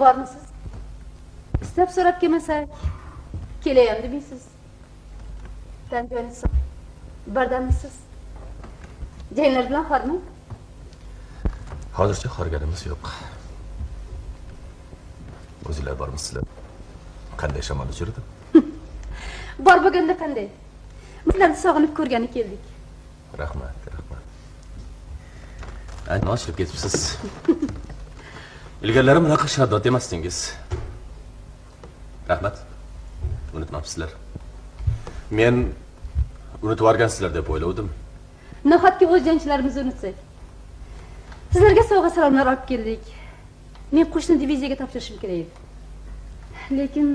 Bormisiz? Istab so'rab kelmasak, kelayam demaysiz. Tan joyingiz bardamisiz? Janglar bilan xormi? Hozircha xorganimiz yo'q. O'zinglar bormisizlar? Qanday shamol uchirdi? Bor bo'lganda qanday? Sizlarni sog'inib ko'rgani keldik. Rahmat. Ancha ochilib ketibsiz. Ilgarilari bunaqa shaddod emasdingiz. Rahmat. Unutmabsizlar. Men unutib olgansizlar deb o'ylovdim. Nahotki o'z jangchilarimizni unutsak. Sizlarga sovg'a salomlar olib keldik. Men qo'shni diviziyaga topshirishim kerak edi. Lekin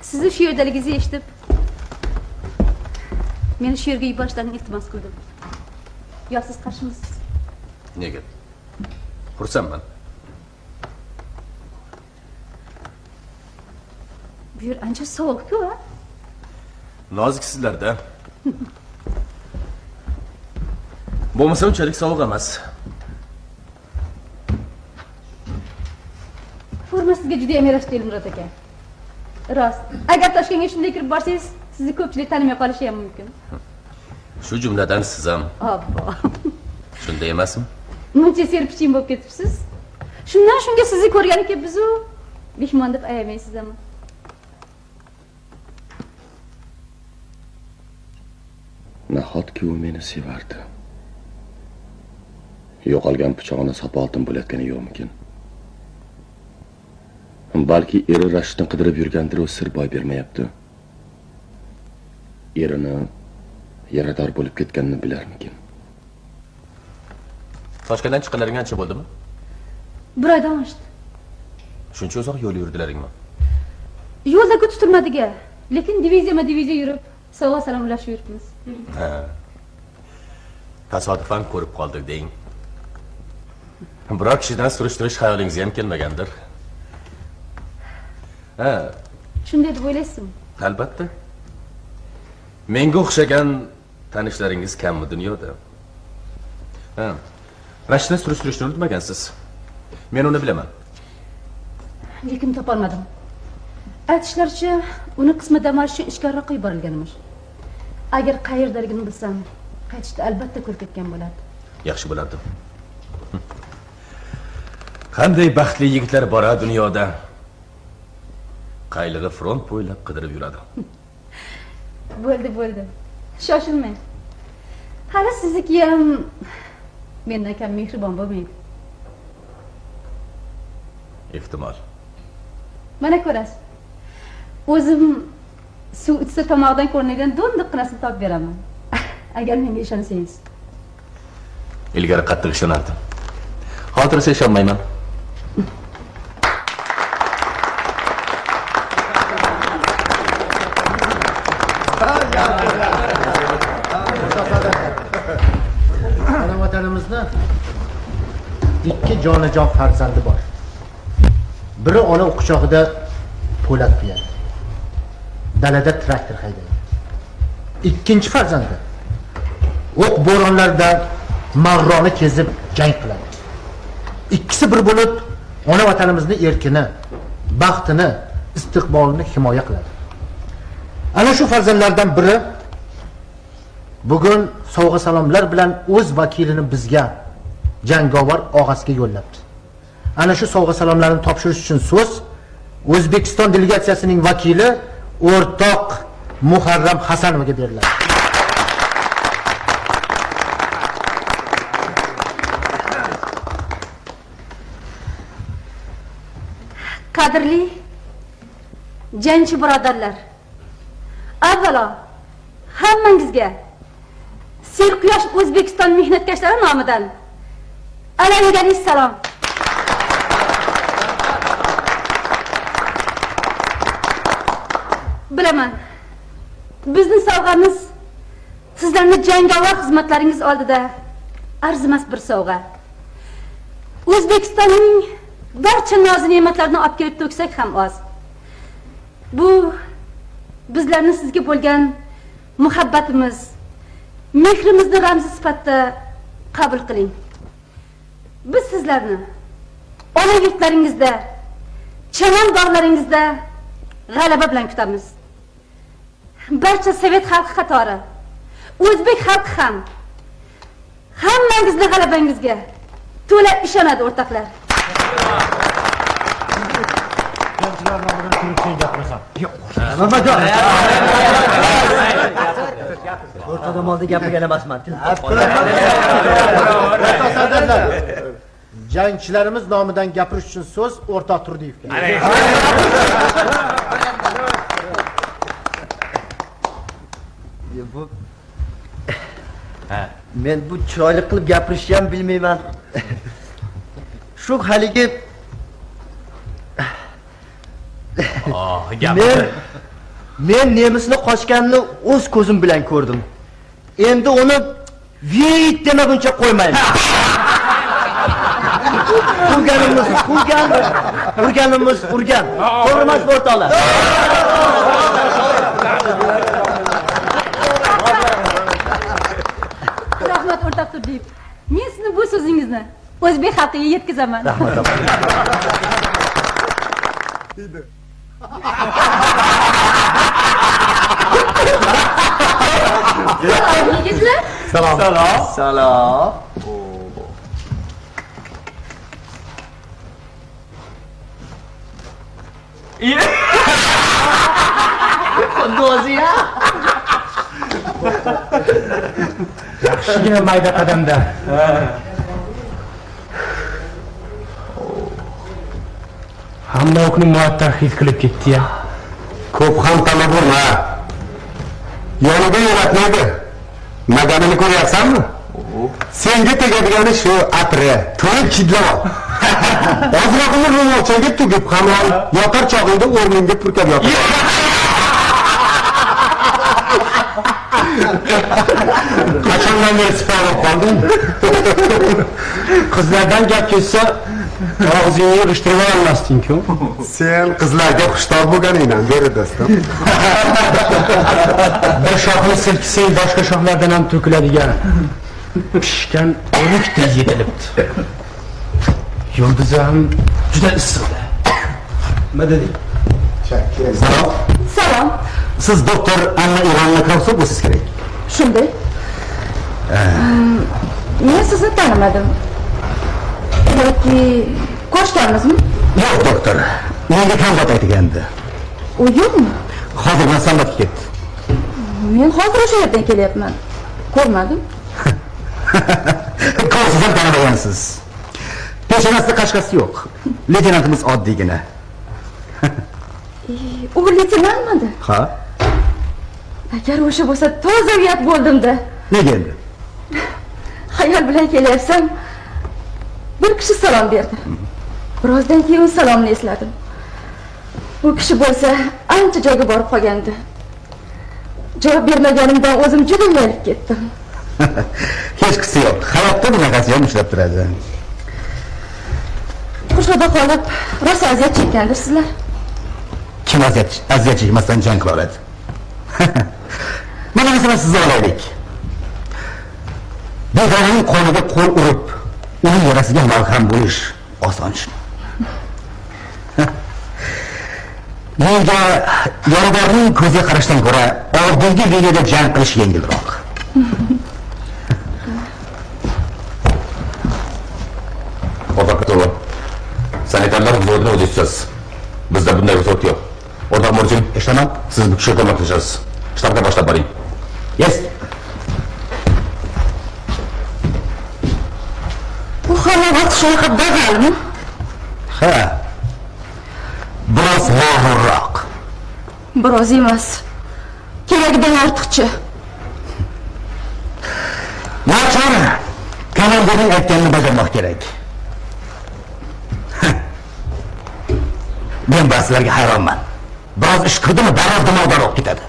sizni shu yerdaligingizni eshitib, meni shu yerga yuborishlarini iltimos qildim. Yo siz qarshimisiz? Nega? Xursandman. Bu yer ancha sovuq-ku, ha? Noziksizlar-da. Bo'lmasa unchalik sovuq emas. Forma sizga juda ham yarashdi, Elmurod aka. Rost. Agar Toshkentga shunday kirib borsangiz, sizni ko'pchilik tanimay qolishi ham mumkin. Shu jumladan siz ham. Obbo. Shunday emasmi? Muncha serpiching bo'lib ketibsiz. Shundan shunga sizni ko'rgani kelibmiz-ku. Mehmon deb ayamaysiz ama. Nahotki u meni sevardi. Yo'qolgan pichog'ini sopoltin bo'layotgani yo'qmikin? Balki eri Rashidni qidirib yurgandir, o sir boy bermayapti. Erini yarador bo'lib ketganini bilarmikin? Toshkentdan chiqqanlaring ancha bo'ldimi? Bir oydan oshdi. Shuncha uzoq yo'l yurdilaringmi? Yo'lda kutilmadiga, lekin diviziya yurib, sovg'a salomlashib yuribmiz. Ha. Tasodifan ko'rib qoldik deng. Biroq kishidan surishtirish xayolingizga ham kelmagandir. Ha. Shunday deb o'ylaysizmi? Albatta. Menga o'xshagan tanishlaringiz kammi dunyoda? Ha. Rashidni surishtirishni unutmagansiz. Men uni bilaman. Lekin topolmadim. Aytishlaricha, uni qismi dam olish uchun ichkariroqqa yuborilganmish. Agar qayerdaligini bilsam, qaytishda albatta ko'rib ketgan bo'lardi. Yaxshi bo'lardi. Qanday baxtli yigitlar bor dunyoda. Qaylig'i front bo'ylab qidirib yuradi. Bo'ldi. Shoshilmang. Hali sizniki ham mendan kam mehribon bo'lmaydi. Ehtimol. Mana ko'rasiz. O'zim suv ichsa tomog'idan ko'rinadigan do'ndiqqinasini topib beraman. Agar menga ishonsangiz. Ilgari qattiq ishonardim. Hozir esa ishonmayman. Ana vatanimizda ikki jonajon farzandi bor. Biri ona quchog'ida po'lat kuyadi. Dalada traktor haydaydi. Ikkinchi farzandi o'q bo'ronlarda Marroni kezib jang qiladi. Ikkisi bir bo'lib ona vatanimizning erkini, baxtini, istiqbolini himoya qiladi. Ana shu farzandlardan biri bugun sovg'a salomlar bilan o'z vakilini bizga, jangovar og'asiga yo'llabdi. Ana shu sovg'a salomlarni topshirish uchun so'z O'zbekiston delegatsiyasining vakili o'rtoq Muharram Hasanovga beriladi. Qadrli jangchi birodarlar, avvalo hammangizga Serquyosh O'zbekiston mehnatkashlari nomidan alangali salom. Bilaman, bizning sovg'amiz sizlarning jangovar xizmatlaringiz oldida arzimas bir sovg'a. O'zbekistonning barcha noz-ne'matlarini olib kelib to'ksak ham oz. Bu bizlarning sizga bo'lgan muhabbatimiz, mehrimizni ramzi sifatida qabul qiling. Biz sizlarni ona yurtlaringizda Chamon bog'laringizda g'alaba bilan kutamiz. Barcha sovet xalqi qatori o'zbek xalqi ham hammangizning g'alabangizga to'la ishonadi o'rtoqlar. O'rtada molda gapirgan emasman. Jangchilarimiz nomidan gapirish uchun so'z o'rtoq Turdiyevga. Men bu chiroyli qilib gapirishni ham bilmayman. Shu haligi men nemisni qochganini o'z ko'zim bilan ko'rdim. Endi uni veyt demaguncha qo'ymayman. Urganimiz urgan. To'g'ri emas o'rtoqlar. Rahmat o'rtoq Turdiyev. Men sizni bu so'zingizni o'zbek xalqiga yetkazaman. Rahmat. Salom, yigitlar. Salom. Do'ziya. Yaxshigina mayda qadamda. Hamma o'qni muattar his qilib ketdi-ya. Ko'p ham talaburma. Yonida yo'latmaydi. Madanini ko'ryapsanmi? Senga tegadigani shu atri, to'y kidlab. Ozroqni ro'molchaga tugib hamon yotar chog'ingda o'rningga purkab yotar. Qachondan beri sifarib qolding? Qizlardan gap ketsa, og'zingni yig'ishtirib olmasding-ku. Sen qizlarga xushtor bo'lganingdan beri do'stim. Bir shoxni silkisang, boshqa shoxlardan ham to'kiladigan pishgan o'likdek yetilibdi. Yulduzi ham juda issiqda. Nima deding? Salom. Salom. Siz doktor Anna Ivanna Kravsov bo'lsiz kerak. Shunday. Men sizni tanimadim. Yoki ko'rishganmizmi? Yo'q doktor. Menga kanbat aytgandi. U yo'qmi? Hozir men san'atga ketdi. Men hozir o'sha yerdan kelyapman. Ko'rmadim. Ko'rsiz ham tanimagansiz. Peshonasida qashqasi yo'q. Leytenantimiz oddiygina. U leytenantmidi? Ha? Agar o'sha bo'lsa toza uyat bo'ldim-da. Nega endi? Xayol bilan kelyapsam, bir kishi salom berdi. Birozdan keyin salomni esladim. Bu kishi bo'lsa ancha joyga borib qolgandi. Javob bermaganimdan o'zim juda uyalib ketdim. Hech qisi yo'q. Hayotda bunaqasi ham ishlab turadi. Qushada qolib, rosa aziyat chekkandirsizlar. Kim aziyat chekmasdan jang qila oladi? Mana masalan sizni olaylik. Begonaning qoniga qo'l urib, uning yarasiga malham bo'lish oson ish. Menga yaradorning ko'ziga qarashdan ko'ra oldingi liniyada jang qilish yengilroq. Otakatova, sanitarlar huzurida o'zingizsiz. Bizda bunday ruxsat yo'q. O'rtoq Morjin, eshitaman, siz bu kishiga ko'maklashasiz. Shtabga boshlab boring. Yes. Bu halovat shunaqa bazalmi? Ha. Biroz mag'rurroq. Biroz emas. Keragidan ortiqcha. Nachor, komandirning aytganini bajarmoq kerak. Men sizlarga hayronman. Biroz ish qirdimi, darrov dimog'dan o'tib ketadi.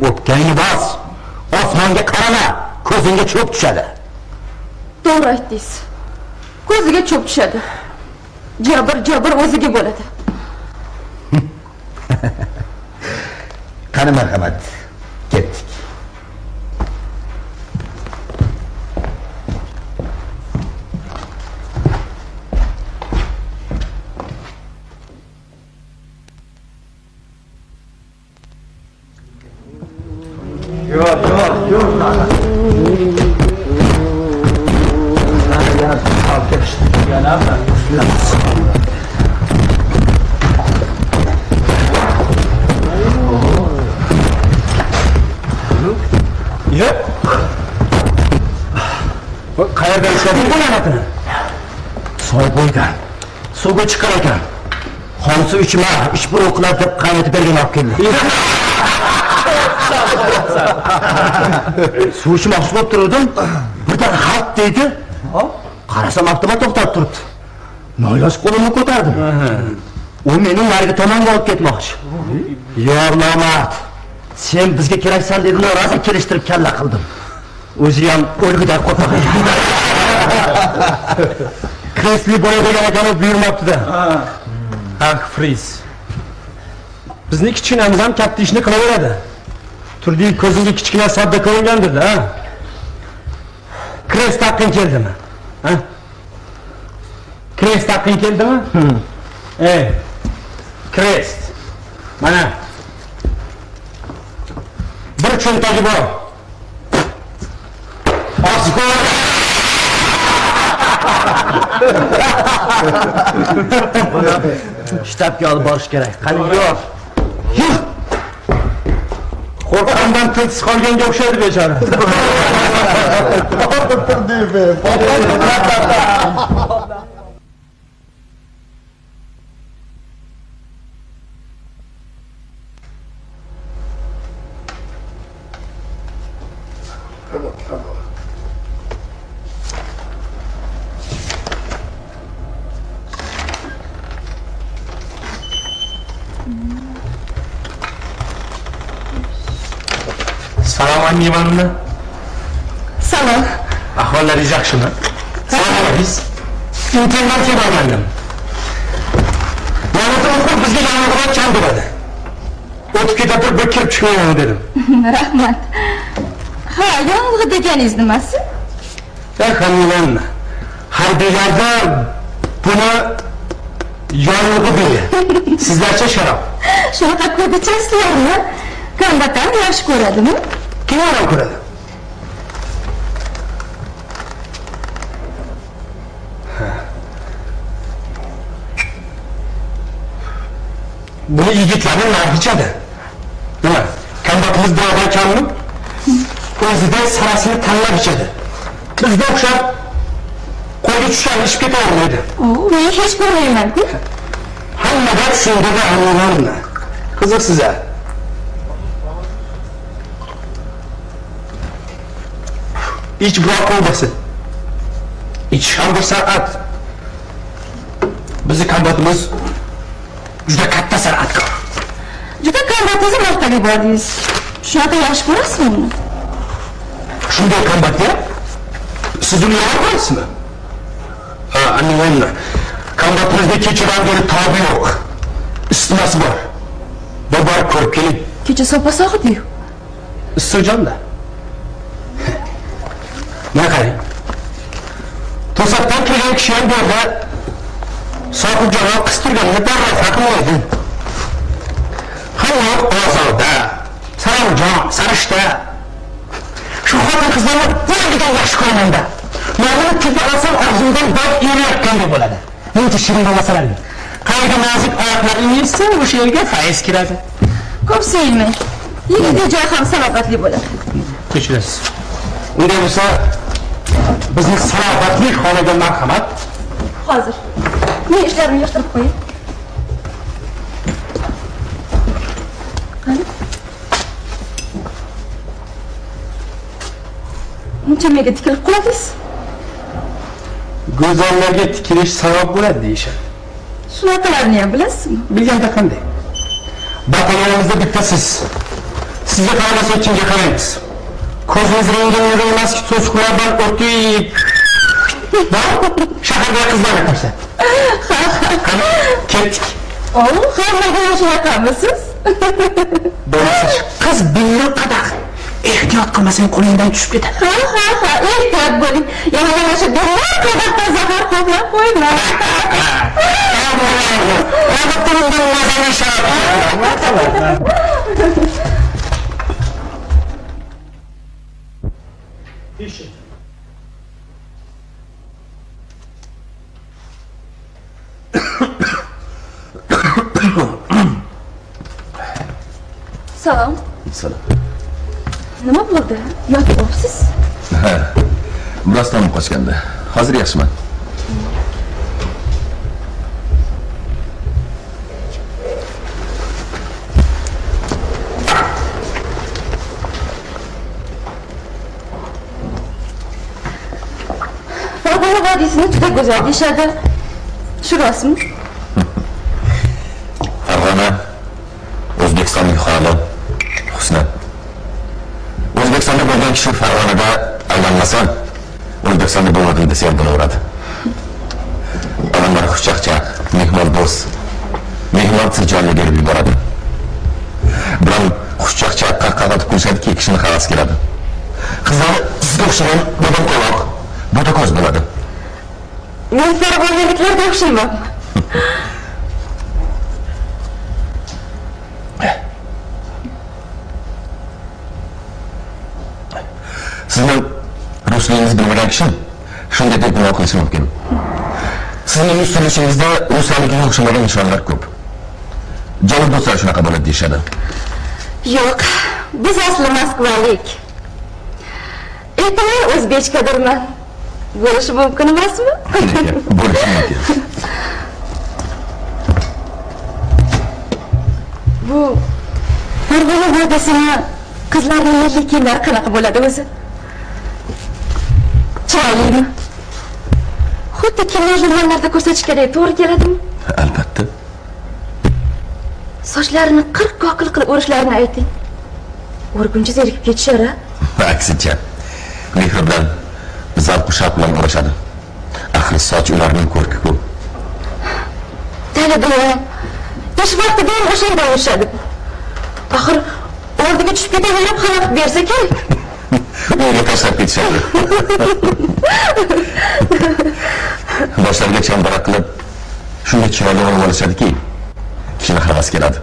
O'pkangni bos. Osmonga qarama, ko'zingga cho'p tushadi. To'g'ri aytdingiz. Ko'ziga cho'p tushadi. Jabr o'ziga bo'ladi. Qani marhamat. Ketdik. Qayerdan ishlading bu la'natini? Soy bo'yidan. Suvga chiqqan ekan. Xonsu ichma, ish bir o'qilab deb qaynatib bergan olib keldi. Suv ichmoqchi bo'lib turdim. Birdan xalq deydi. Qarasam avtomat to'xtab turibdi. Noiloj qo'limni ko'tardim. U meni narigi tomonga olib ketmoqchi. Yor nomard. Sen bizga keraksan dedim, rosa kelishtirib kalla qildim. O'zi ham o'lguday qo'rqoq ekan. Kresli bo'ladigan ekan buyurmabdi-da. Ah, Friz. Bizning kichkinamiz ham katta ishni qilaveradi. Turdiy ko'zingga kichkina sodda ko'ringandir-da, ha? Kres taqin keldimi? Ha? Kres taqin keldimi? Kres. Mana. Bir cho'ntagi bor. Shtabga olib borish kerak. Qani yo'q. Qo'rqqandan tilsiz qolganga o'xshaydi bechora. Salom annemanmi? Salom. Ahvollaringiz yaxshimi? Salomlaringiz. Internetga borgandim. Mana to'g'ri bizga yang'oq kam bo'ladi. O'tib ketib bir kirib chiqmayman dedim. Rahmat. Ha, yong'oq deganingiz nimasi? Hammalarni. Harbiylarda buni yong'oq deydi. Sizlarcha sharob. Shunaqa ko'p ichasizlarmi? Kombatant yaxshi ko'radimi? Kim ham ko'radi? Buni yigitlarning narxi ichadi. Nima? Kombatimiz birodan kammi? O'zida sarasini tanlab ichadi. Bizga o'xshab qo'lga tushgan ichib ketavermaydi. Men hech ko'rmayman-ku. Hammada tushundida anlaganmi? Qiziqsiz-a? İç buloq olması. İç ham bir san'at. Bizi kombatimiz juda katta san'atkor. Juda kombatingizni maqtab bordingiz. Shunaqa yaxshi ko'rasizmi uni? Shunday kombatga siz uni yaxshi ko'rasizmi? Ha, anlayman. Kombatimizda kechadan beri tobi yo'q. Isitmasi bor. Borib ko'rib keling. Kecha sopa sog'di-yu. Issiqjonda. Ne qarang? To'satdan kelgan kishi ham borda sohibjanob qistirganini darrov haqilmaydi. Hamma ozoda, salomjon, sarishta. Shu xotin qizlarni yangidan yaxshi ko'raman-da. Ma'lum tilga olsam orzumdan bor eriyotgandek bo'ladi. Mencha shirin bo'lmasalar. Qayga nozik oyoqlarini yesa o'sha yerga fayz kiradi. Ko'p sevmang. Yigitga joy ham salobatli bo'ladi. Kechirasiz. Unday bo'lsa bizning salobatli xonaga marhamat. Hozir. Men ishlarimni yig'ishtirib qo'ying. Qani? Muncha menga tikilib qoladingiz. Go'zallarga tikilish savob bo'ladi deyishadi. Shunaqalarni ham bilasizmi? Bilganda qanday? Batalonimizda bittasiz. Sizga qaramasa kimga qaraymiz? Ko'zingiz rangini emas-ki, to'siqlardan o'tib. Shaharga qizlarni qarsa. Ketdik. Hammaga shunaqamisiz? Bo'lmasa qiz billi qadaq. Ehtiyot qilmasang qo'lingdan tushib ketadi. Ha, ehtiyot bo'ling. Yana shu billi qadaqda zahar qo'llab qo'yinglar. Albatta, bundan mazani Salom. Salom. Nima bo'ldi? Yoki o'psiz? Ha. Biroz tomib qochganda. Hozir yaxshiman. Farg'ona vodiysini juda go'zal deyishadi. Shu rostmi? Farg'ona O'zbekistonning xoli Husna. O'zbekistonda bo'lgan kishi Farg'onada aylanmasam, O'zbekistonda bo'lmadim desa ham bo'laveradi. Odamlar xushchaqchaq, mehmondo'st, mehmonsiz jonli berib yuboradi. Bilan xushchaqchaq qahqaha kulishadiki, kishini havas keladi. Qizlar sizga o'xshagan bodom qo'loq, bodoko'z bo'ladi. Men farg'onaliklarga o'xshayman. Sizni rusligingizni bilmagan kishi shunday deb guvoh qilishi mumkin. Sizning yuz turilishingizda ruslarnikiga o'xshamagan nishonlar ko'p. Javob do'stlar shunaqa bo'ladi deyishadi. Yo'q, biz asli Moskvalik. Ehtimol o'zbekchadirman. Bo'lishi mumkin emasmi? Bo'lishi mumkin. Bu Farg'ona vodiysini qizlarning milliy kiyimlari qanaqa bo'ladi o'zi? Chiroylimi? Xuddi kino jurnallarda ko'rsatishgandek to'g'ri keladimi? Albatta. Sochlarini qirq-qoqil qilib o'rishlarini ayting. O'rguncha zerikib ketishar-a? Aksincha, mehr bilan, zavq shavq bilan o'rashadi. Axir soch ularning ko'rki-ku. Dalada ham, ish vaqtida ham o'shanda o'rishadi. Axir oldiga tushib ketaverib xalaqit bersa kerak. Uyga tashlab ketishadi. Boshlariga chambarak qilib, shunga chiroyli olib olishadiki, kishini havas keladi.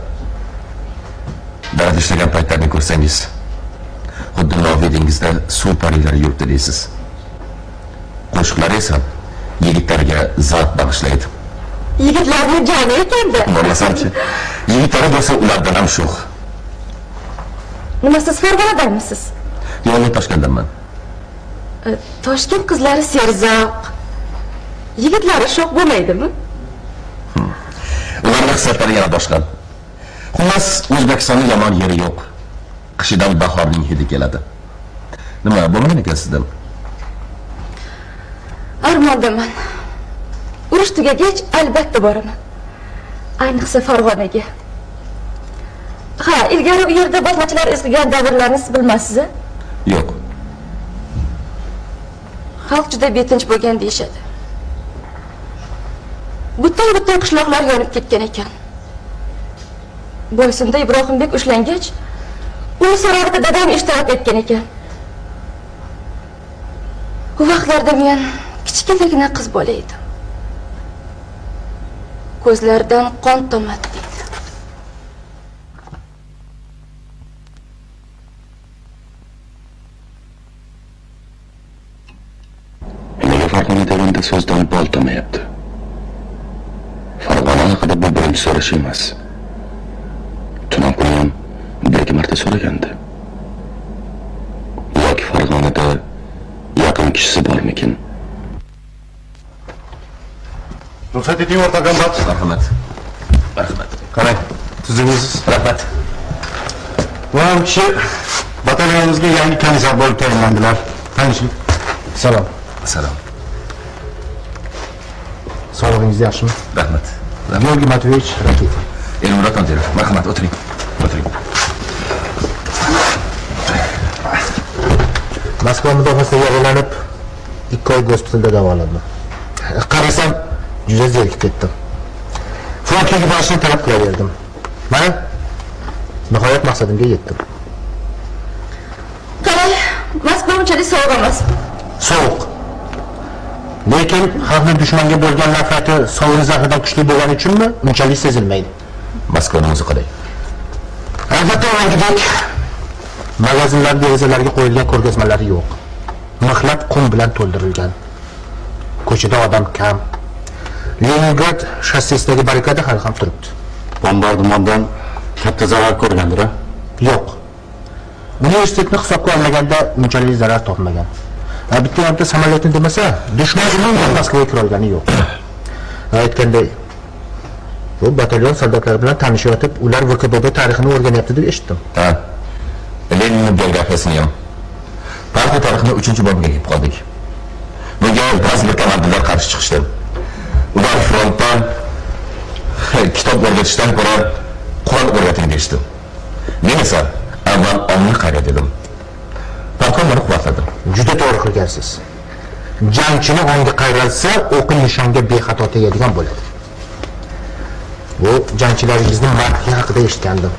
Dalada ishlagan paytlarni ko'rsangiz, xuddi Norvegiyangizda suv parilari yuribdi deysiz. Qo'shiqlari esa yigitlarga zavq bag'ishlaydi. Yigitlarning joni ekanda. Bo'lmasamchi, yigitlari bo'lsa ulardan ham sho'x. Nima siz Farg'onadanmisiz? Yo'q, men Toshkentdanman. Toshkent qizlari serzavq. Yigitlari sho'x bo'lmaydimi? Ularning hisoblari yana boshqa. Xullas, O'zbekistonning yomon yeri yo'q. Qishidan bahorning hidi keladi. Nima bo'lmagan ekan sizda? Armondaman. Urush tugagach albatta boraman. Ayniqsa Farg'onaga. Ha, ilgari u yerda bosmachilar izlagan davrlarni siz bilmaysiz-a? Yo'q. Xalq juda betinch bo'lgan deyishadi. Butun qishloqlar yonib ketgan ekan. Boysunda Ibrohimbek ushlangach, uni so'rovida dadam ishtirok etgan ekan. U vaqtlarda men kichkinagina qiz bola edim. Ko'zlaridan qon tomadi deydi. Nega Farg'ona deganda so'zdan bol tomayapti? Farg'ona haqida bu birinchi so'rash emas. Tunon kuni ham bir-ikki marta so'ragandi. Yoki Farg'onada yaqin kishisi bormikin? Ruxsat eting o'rta kombat. Marhamat. Marhamat. Qarang, tuzingiz. Rahmat. Bu ham kishi batalyonimizga yangi komissar bo'lib tayinlandilar. Tanishing. Salom. Salom. Sog'lig'ingiz yaxshimi? Rahmat. Georgiy Matveyevich Rakitov. Elmurod Andirov. Marhamat, o'tiring. O'tiring. Moskva mudofaasiga yaralanib, 2 oy gospitalda davolandim. Qarasam, juda zerikib ketdim. Frontga borishni talab qilaverdim. Mana nihoyat maqsadimga yetdim. Qalay, Moskva unchalik sovuq emas. Sovuq. Lekin xalqning dushmanga bo'lgan nafrati sovun zahridan kuchli bo'lgani uchunmi, unchalik sezilmaydi. Moskvaning o'zi qalay? Albatta, yangidek magazinlar derazalarga qo'yilgan ko'rgazmalari yo'q. mixlab qum bilan to'ldirilgan. Ko'chada odam kam. Leningrad shossesidagi barrikada hali ham turibdi. Bombardimondan katta zarar ko'rgandir a? Yo'q. Universitetni hisobga olmaganda unchalik zarar topmagan. Bitta yerda samolyotni demasa, dushman Moskvaga kira olgani yo'q. Aytganday, bu batalyon soldatlari bilan tanishayotib, ular VKBB tarixini o'rganyapti deb eshitdim. Ha. Lenin biografiyasini ham. Partiya tarixini 3-bobiga kelib qoldik. Bunga ba'zi bir komandirlar qarshi chiqishdi. Ular frontdan kitob o'rgatishdan ko'ra Qur'on o'rgating deyishdi. Men esa avval ongni qayrat dedim. Polkovnik quvvatladi. Juda to'g'ri qilgansiz. Jangchini ongi qayralsa, o'qi nishonga bexato tegadigan bo'ladi. Bu jangchilaringizning marhi haqida eshitgandim.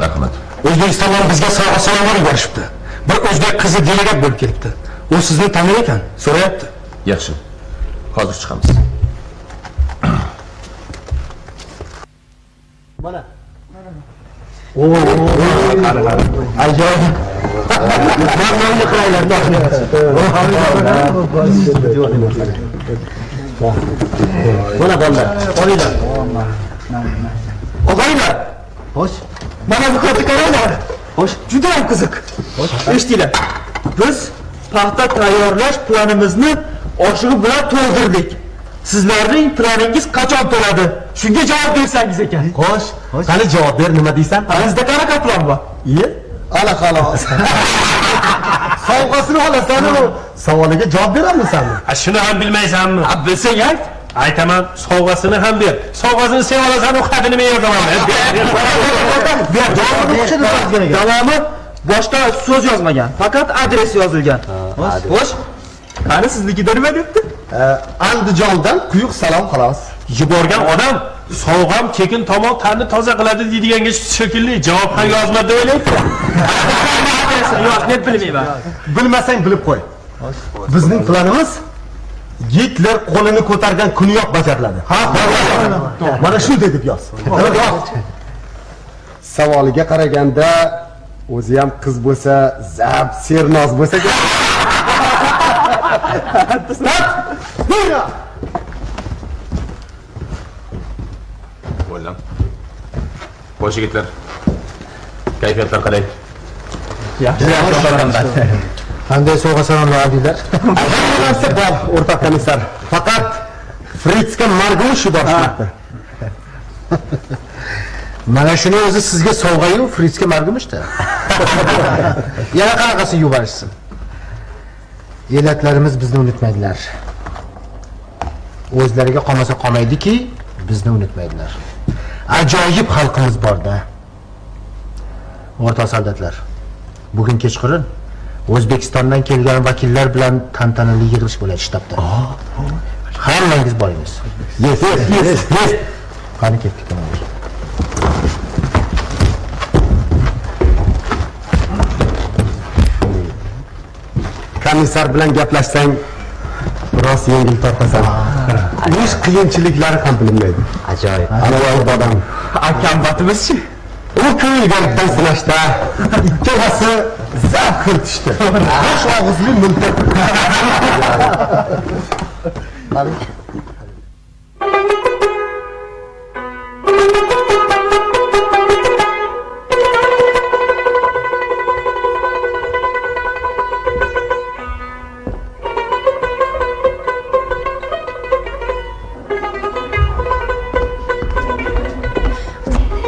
Rahmat. O'zbekistondan bizga sovg'a-salomlar yuborishibdi. Bir o'zbek qizi delegat bo'lib kelibdi. U sizni tanir ekan, so'rayapti. Yaxshi. Hozir chiqamiz. Ajoyib. Mamnunlik qilaylar. Mana bolalar, olinglar. Og'aylar, Xo'sh. mana bu karta qaranglar. Xo'sh, juda ham qiziq. Eshitinglar. Biz paxta tayyorlash planimizni oshig'i bilan to'ldirdik. Sizlarning planingiz qachon to'ladi? Shunga javob bersangiz ekan. Xo'sh. Qani javob ber, nima deysan? Bizda qanaqa plan bor? Ala xolos. Sovg'asini olasan u. Savoliga javob beramisanmi? Shuni ham bilmaysanmi? Bilsang ayt. Aytaman, sovg'asini ham ber. Sovg'asini sen olasan, u xatini men yozaman. Davomi boshqa so'z yozmagan, faqat adres yozilgan. Xo'sh, qani siznikida nima debdi? Andijondan quyuq salom xolos. Yuborgan odam sovg'am kekin tomon tanni toza qiladi deydiganga shekilli javob ham yozmadi deb o'ylayapti. Yo'q, deb bilmayman. Bilmasang bilib qo'y. Bizning planimiz Hitler qo'lini ko'targan kuniyoq bajariladi. Ha, mana shu deb yoz. Savoliga qaraganda o'zi ham qiz bo'lsa, zab, sernoz bo'lsa Bo'ldim. Xo'sh yigitlar. Kayfiyatlar qalay? Qanday sovg'a salomlar aldinglar? narsa bor, o'rtoq komissar. Faqat Fritzga margulish yuborishmoqda. Mana shuni o'zi sizga sovg'a-yu Fritzga margumishda. Yana qanaqasi yuborishsin? Elatlarimiz bizni unutmaydilar. O'zlariga qolmasa qolmaydiki, bizni unutmaydilar. Ajoyib xalqimiz bor-da. O'rtoq soldatlar, bugun kechqurun O'zbekistondan kelgan vakillar bilan tantanali yig'ilish bo'ladi shtabda. Hammangiz boringiz. Yes. Qani ketdik. Komissar bilan gaplashsang, biroz yengil tortasan. Ish qiyinchiliklari ham bilinmaydi. Ajoyib. Anavi odam Akam batimizchi? u ko'ylakdan sinashda ikkalasi zab kiritishdi. Bosh og'izli mulk.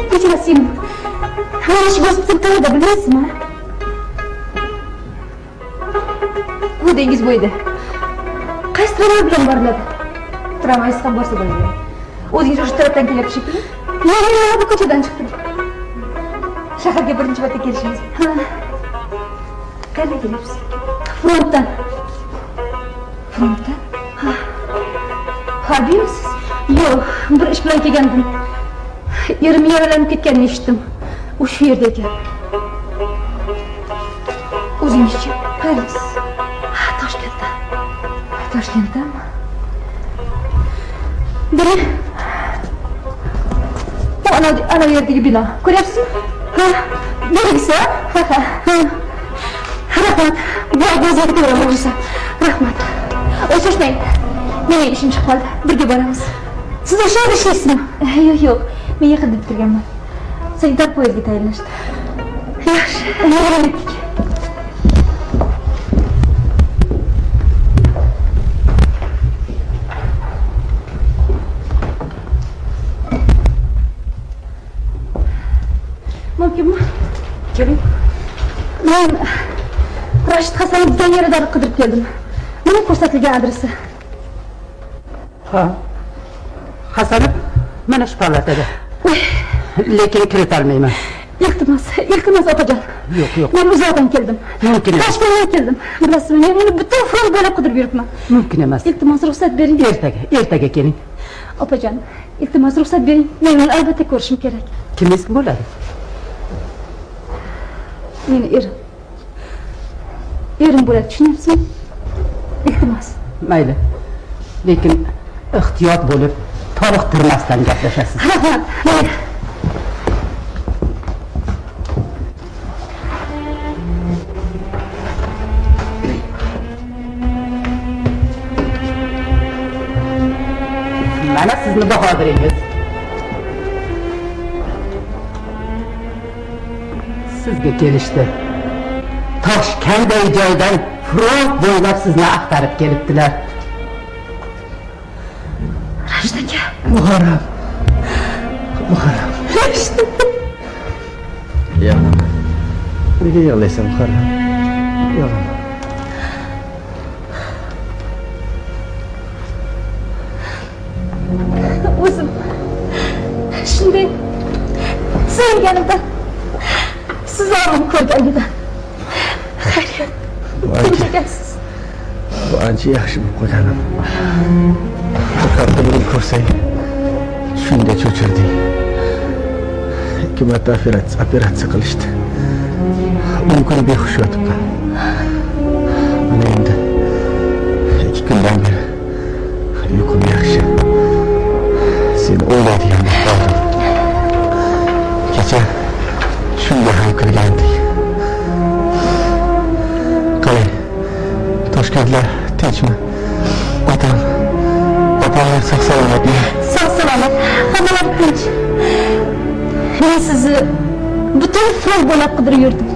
Kechirasiz. Mana shu gospitalda bilasizmi? Bu dengiz bo'yida. Qaysi tramvay bilan boriladi? Tramvaysiz ham borsa bo'ladi. O'zingiz o'sha tarafdan kelyapti shekilli. Yo'q, bu ko'chadan chiqdim. Shaharga birinchi marta kelishingiz. Qayerdan kelyapsiz? Frontdan. Frontdan? Harbiymisiz? Yo'q, bir ish bilan kelgandim. Erim yaralanib ketganini eshitdim. U shu yerda ekan. O'zingizchi qayerdasiz? Toshkentda. Toshkentdami? Biri. Bu ana yerdagi bino. Ko'ryapsizmi? Ha, Belgisi? Rahmat. Bu o'zingga to'g'ri bo'lsa. Rahmat. O'chirmang. Mening ishim chiqib qoldi. Birga boramiz. Siz o'sha yerda ishlaysizmi? Yo'q. Men yaqinda bitirganman. Sanitar poyezdga tayinlashdi. Yaxshi. Yig'ildik. Mumkinmi? Keling. Men Rashid Hasanov bizdan yerida qidirib keldim. Mana ko'rsatilgan adresi. Ha. Hasanov mana shu palatada. Lekin kiritolmayman. Iltimos opajon. Yo'q. Men uzoqdan keldim. Mumkin emas. Toshkentdan keldim. Bilasizmi, men uni butun front bo'ylab qidirib yuribman. Mumkin emas. Iltimos ruxsat bering. Ertaga keling. Opajon, iltimos ruxsat bering. Men uni albatta ko'rishim kerak. Kimingiz bo'ladi? Meni erim bo'ladi, tushunyapsizmi? Iltimos. Mayli. Lekin ehtiyot bo'lib, toliqtirmasdan gaplashasiz. Rahmat. Mayli. Mana sizni bahodiringiz. Sizga kelishdi. Toshkentday joydan front bo'ylab sizni axtarib kelibdilar. Rashid aka. Muharram. Rashid. Yig'lama. Nega yig'laysan, Muharram? Yig'lama. O'zim shunday sevganimdan sizni ham ko'rganimdan xayriyat tinchigansiz. Bu ancha yaxshi bo'lib qolganim. Faqat buni ko'rsang shunday cho'chirding. 2 marta operatsiya qilishdi. 10 kun behush yotibman. Mana endi 2 kundan beri uyqum yaxshi. Seni o'ylaydigan bo'ldim. Kecha shunga ham kirgandik. Qalay, Toshkentlar tinchmi? Otamlar sog'-salomatmi? Sog'-salomat, hammalar tinch. Men sizni butun front bo'ylab qidirib yurdim.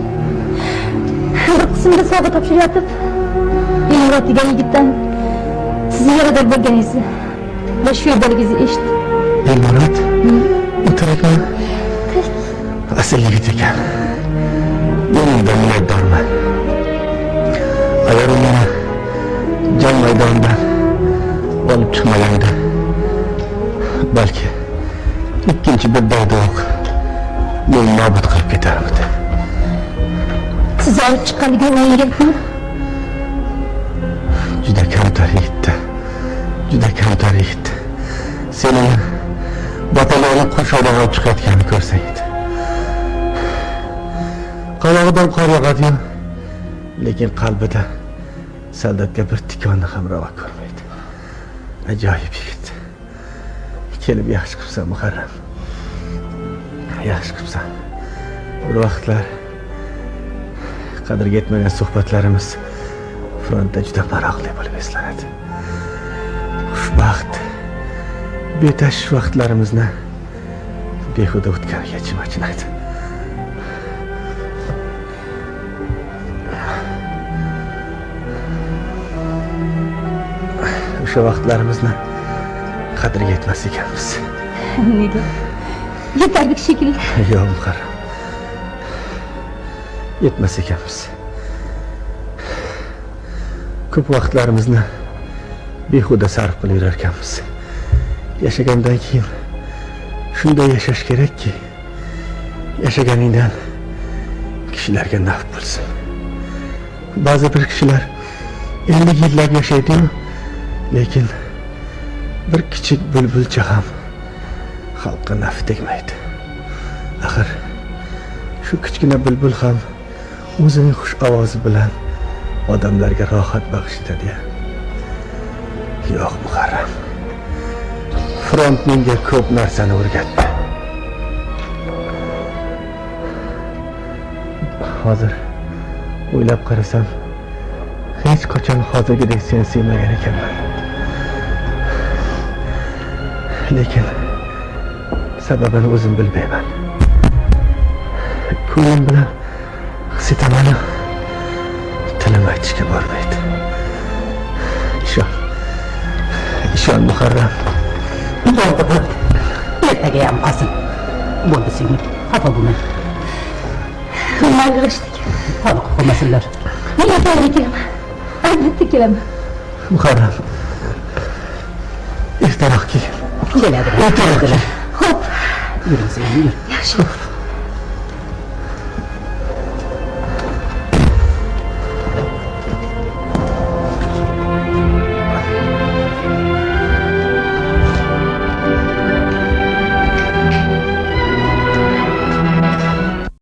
Bir qismda sovg'a topshirayotib, Elmurod degan yigitdan sizni yarador bo'lganingizni va shu yerdaliginizni eshitdim. Elmurod? O'tirakmi? Asl yigit ekan. Men undan minnatdorman. Agar u meni jang maydonidan olib chiqmaganida, balki ikkinchi bir daydoq meni nobud qilib ketarmidi. Sizni olib chiqqanligi o'yinga aytmadi? Juda kamtar yigit. Seni batalyonni qurshovdan olib chiqayotganini ko'rsang edi. Qalog'idan qor yog'adi-yu, lekin qalbida soldatga bir tikonni ham ravo ko'rmaydi. Ajoyib yigit. Kelib yaxshi qilibsan, Muharram. Yaxshi qilibsan. Bir vaqtlar qadriga yetmagan suhbatlarimiz frontda juda maroqli bo'lib eslanadi. Xushbaxt, betashvish vaqtlarimizni behuda o'tganiga ichim achinadi. O'sha vaqtlarimizni qadriga yetmas ekanmiz. Nega? Yetardik shekilli. Yo'q, Muharram. Yetmas ekanmiz. Ko'p vaqtlarimizni behuda sarf qilib yurar ekanmiz. Yashagandan keyin shunday yashash kerakki, yashaganingdan kishilarga naf bo'lsin. Ba'zi bir kishilar 50 yillab yashaydi-yu, lekin bir kichik bulbulcha ham xalqqa naf tegmaydi. Axir shu kichkina bulbul ham o'zining xush ovozi bilan odamlarga rohat bag'ishlaydi. Yo'q, Muharram. Front menga ko'p narsani o'rgatdi. hozir o'ylab qarasam hech qachon hozirgidek seni sevmagan ekanman. Lekin sababini o'zim bilmayman. Ko'nglim bilan his etaman, tilim aytishga bormaydi. Ishon Muharram. Ertaga ham qolsin. Bo'ldi singlim, xafa bo'lmang. Mayli-g'ishdik. Xalq qolmasinlar. Men ertaga kelaman. Albatta kelaman. Muharram. Ertaroq kel. Keladi. Xo'p. Yuring singlim, yur. Yaxshi.